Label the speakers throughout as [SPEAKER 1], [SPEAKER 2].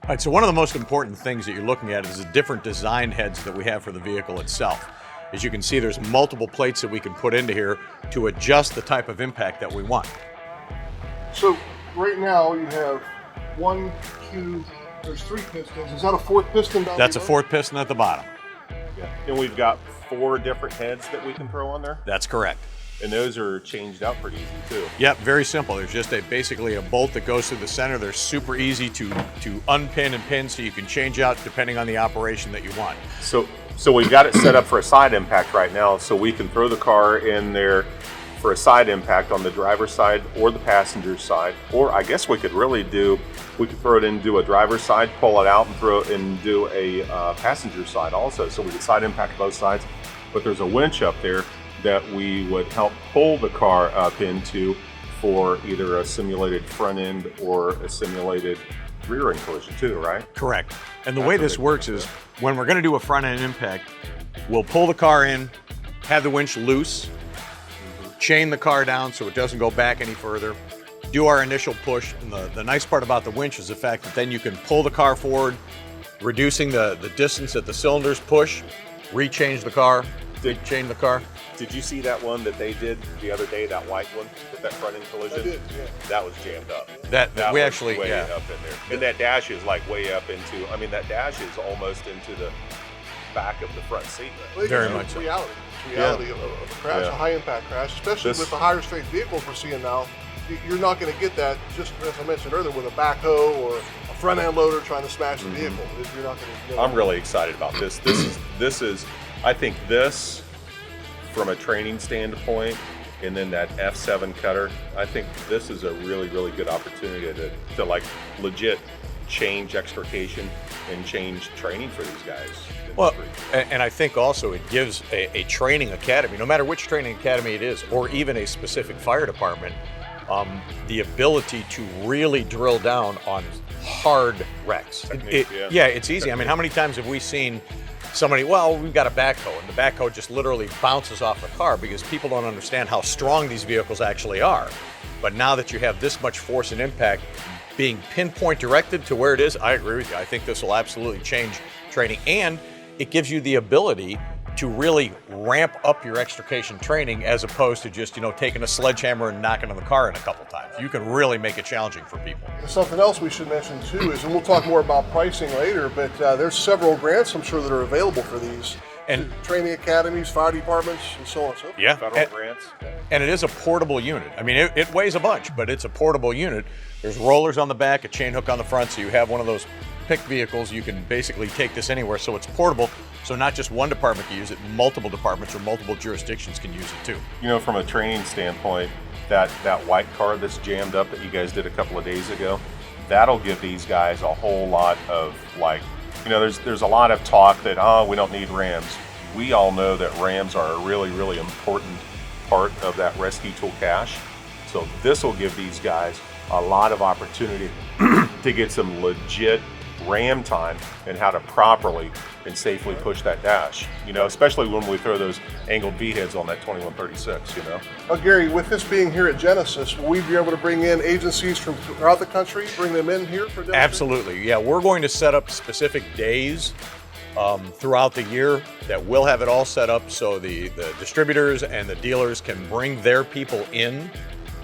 [SPEAKER 1] All right, so one of the most important things that you're looking at is the different design heads that we have for the vehicle itself. As you can see, there's multiple plates that we can put into here to adjust the type of impact that we want.
[SPEAKER 2] So right now you have one, two, there's three pistons. Is that a fourth piston down
[SPEAKER 1] That's a
[SPEAKER 2] below?
[SPEAKER 1] fourth piston at the bottom.
[SPEAKER 3] Yeah. And we've got 4 different heads that we can throw on there.
[SPEAKER 1] That's correct.
[SPEAKER 3] And those are changed out pretty easy too.
[SPEAKER 1] Yep, very simple. There's just basically a bolt that goes through the center. They're super easy to unpin and pin, so you can change out depending on the operation that you want.
[SPEAKER 3] So we've got it set up for a side impact right now, so we can throw the car in there for a side impact on the driver's side or the passenger's side. Or I guess we could throw it in, do a driver's side, pull it out and throw it and do a passenger side also. So we could side impact both sides. But there's a winch up there that we would help pull the car up into for either a simulated front end or a simulated rear end collision too, right?
[SPEAKER 1] Correct. And the way this works is when we're going to do a front end impact, we'll pull the car in, have the winch loose, chain the car down so it doesn't go back any further, do our initial push. And the nice part about the winch is the fact that then you can pull the car forward, reducing the distance that the cylinders push, rechange the car, chain the car.
[SPEAKER 3] Did you see that one that they did the other day, that white one with that front end collision?
[SPEAKER 2] I did, yeah.
[SPEAKER 3] That was jammed up.
[SPEAKER 1] That we
[SPEAKER 3] was
[SPEAKER 1] actually,
[SPEAKER 3] way
[SPEAKER 1] yeah.
[SPEAKER 3] up in there. And that dash is like way up into, I mean, that dash is almost into the back of the front seat.
[SPEAKER 2] Well,
[SPEAKER 1] Very
[SPEAKER 2] it's
[SPEAKER 1] much so.
[SPEAKER 2] reality. It's reality of a crash,
[SPEAKER 3] Yeah.
[SPEAKER 2] a high impact crash, especially with the higher strength vehicles we're seeing now. You're not going to get that, just as I mentioned earlier, with a backhoe or a front end loader trying to smash the vehicle. You're not going to.
[SPEAKER 3] I'm really excited about this. This is, I think this, from a training standpoint, and then that F7 cutter, I think this is a really, really good opportunity to like legit change extrication and change training for these guys.
[SPEAKER 1] Well, and I think also it gives a training academy, no matter which training academy it is, or even a specific fire department, the ability to really drill down on hard wrecks. Yeah, it's ezy. I mean, how many times have we seen somebody, well, we've got a backhoe, and the backhoe just literally bounces off the car because people don't understand how strong these vehicles actually are. But now that you have this much force and impact being pinpoint directed to where it is, I agree with you. I think this will absolutely change training, and it gives you the ability to really ramp up your extrication training as opposed to just, taking a sledgehammer and knocking on the car in a couple times. You can really make it challenging for people.
[SPEAKER 2] Something else we should mention too is, and we'll talk more about pricing later, but there's several grants I'm sure that are available for these.
[SPEAKER 1] And
[SPEAKER 2] training academies, fire departments, and so on and so forth.
[SPEAKER 1] yeah,
[SPEAKER 3] Federal grants.
[SPEAKER 1] and it is a portable unit. I mean, it weighs a bunch, but it's a portable unit. There's rollers on the back, a chain hook on the front, so you have one of those picked vehicles. You can basically take this anywhere, so it's portable. So not just one department can use it, multiple departments or multiple jurisdictions can use it too.
[SPEAKER 3] From a training standpoint, that white car that's jammed up that you guys did a couple of days ago, that'll give these guys a whole lot of there's a lot of talk that, we don't need rams. We all know that rams are a really, really important part of that rescue tool cache. So this will give these guys a lot of opportunity to get some legit ram time and how to properly and safely push that dash, especially when we throw those angled V heads on that 2136,
[SPEAKER 2] Gary, with this being here at Genesis, will we be able to bring in agencies from throughout the country, bring them in here for demonstration?
[SPEAKER 1] Absolutely, yeah. We're going to set up specific days throughout the year that we'll have it all set up so the distributors and the dealers can bring their people in,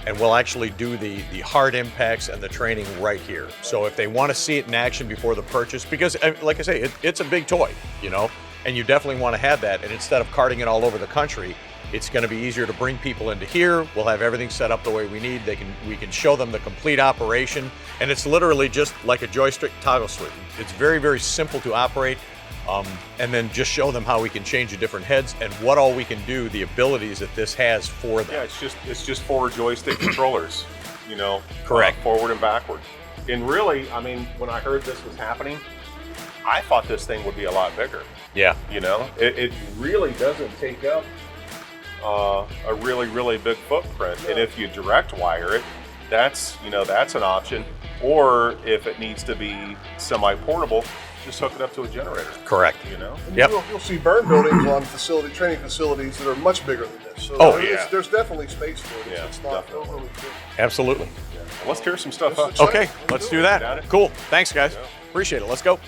[SPEAKER 1] and we'll actually do the hard impacts and the training right here. So if they want to see it in action before the purchase, because like I say, it's a big toy, and you definitely want to have that. And instead of carting it all over the country, it's going to be easier to bring people into here. We'll have everything set up the way we need. We can show them the complete operation, and it's literally just like a joystick toggle switch. It's very, very simple to operate. And then just show them how we can change the different heads and what all we can do, the abilities that this has for them.
[SPEAKER 3] Yeah, it's just 4 joystick controllers,
[SPEAKER 1] Correct.
[SPEAKER 3] Forward and backward. And really, I mean, when I heard this was happening, I thought this thing would be a lot bigger.
[SPEAKER 1] Yeah.
[SPEAKER 3] It really doesn't take up a really, really big footprint. And if you direct wire it, that's an option. Or if it needs to be semi-portable, just hook it up to a generator.
[SPEAKER 1] Correct.
[SPEAKER 2] And
[SPEAKER 1] Yep.
[SPEAKER 2] You'll see burn buildings on training facilities that are much bigger than this. So there's definitely space for it.
[SPEAKER 3] Yeah,
[SPEAKER 2] It's not
[SPEAKER 3] definitely.
[SPEAKER 2] overly big.
[SPEAKER 1] Absolutely.
[SPEAKER 3] Let's tear some stuff up.
[SPEAKER 1] Okay, let's do that. Cool. Thanks, guys.
[SPEAKER 3] Yeah.
[SPEAKER 1] Appreciate it. Let's go.